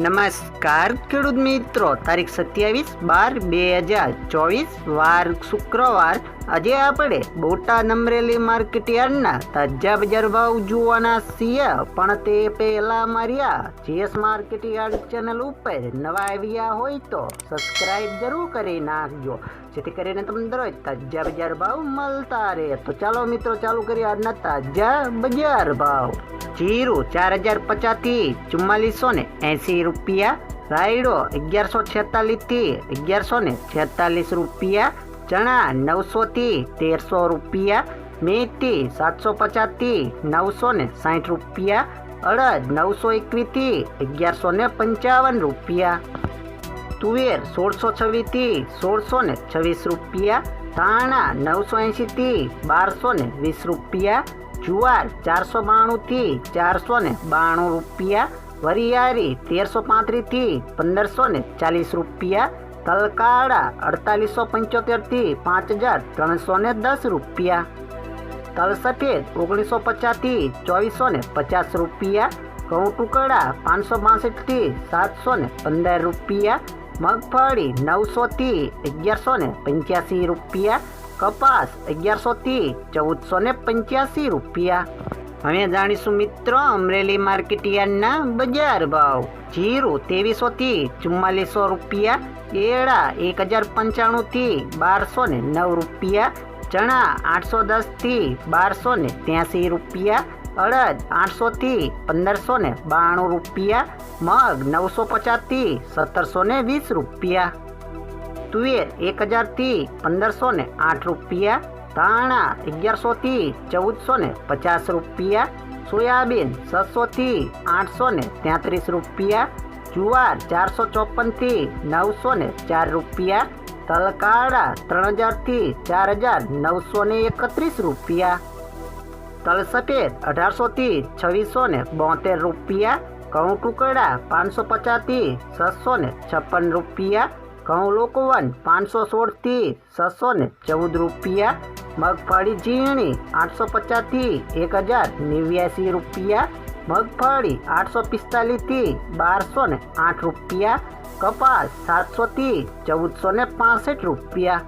નમસ્કાર ખેડૂત મિત્રો, તારીખ 27/12/2024 વાર શુક્રવાર। આજે આપણે બોટાદ અમરેલી માર્કેટ યાર્ડના તાજા બજાર ભાવ જોવાના છીએ, પણ તે પહેલા અમારી જીએસ માર્કેટ યાર્ડ ચેનલ ઉપર નવા આવ્યા હોય તો સબસ્ક્રાઇબ જરૂર કરી નાખજો, જેથી કરીને તમને દરરોજ તાજા બજાર ભાવ મળતા રહે। તો ચાલો મિત્રો, ચાલુ કરીએ આજના તાજા બજાર ભાવ। જીરું 4050 થી 4480 રૂપિયા, રાયડો 1146 થી 1146 રૂપિયા, ચણા 900 થી 1300 રૂપિયા, મેથી 750 થી 960 રૂપિયા, અડદ 921 થી 1155 રૂપિયા, તુવેર 1626 થી 1626 રૂપિયા, ધાણા 980 થી 1220 રૂપિયા, જુવાર 492 થી 492 રૂપિયા, વરિયાળી 1335 થી 1540 રૂપિયા, તલકાળા 4875 થી 5310 રૂપિયા, તલ સફેદ 1950 થી 2450 રૂપિયા, ઘઉં ટુકડા 562 થી 715 રૂપિયા, મગફળી 900 થી 1185 રૂપિયા, કપાસ 1100 થી 1485 રૂપિયા। હવે જાણીશું મિત્રો અમરેલી માર્કેટ યાર્ડના બજાર ભાવ। જીરું 2300 થી 4400 રૂપિયા, એડા 1095 થી 1209 રૂપિયા, ચણા 810 થી 1283 રૂપિયા, અડદ 800 થી 1592 રૂપિયા, મગ 950 થી 1720 રૂપિયા, તુવેર 1000 થી 1508 રૂપિયા, ધાણા 1100 થી 1450 રૂપિયા, સોયાબીન 600 થી 833 રૂપિયા, જુવાર 454 થી 904 રૂપિયા, તલકાળા 3000 થી 4931 રૂપિયા, તલ સફેદ 1800 થી 2672 રૂપિયા, ઘઉં ટુકડા 550 થી 656 રૂપિયા, ઘઉં લોકવન 516 થી 614 રૂપિયા, મગફળી ઝીણી 850 થી 1089 રૂપિયા, મગફળી 845 થી 1208 રૂપિયા, કપાસ 700 થી 1465 રૂપિયા।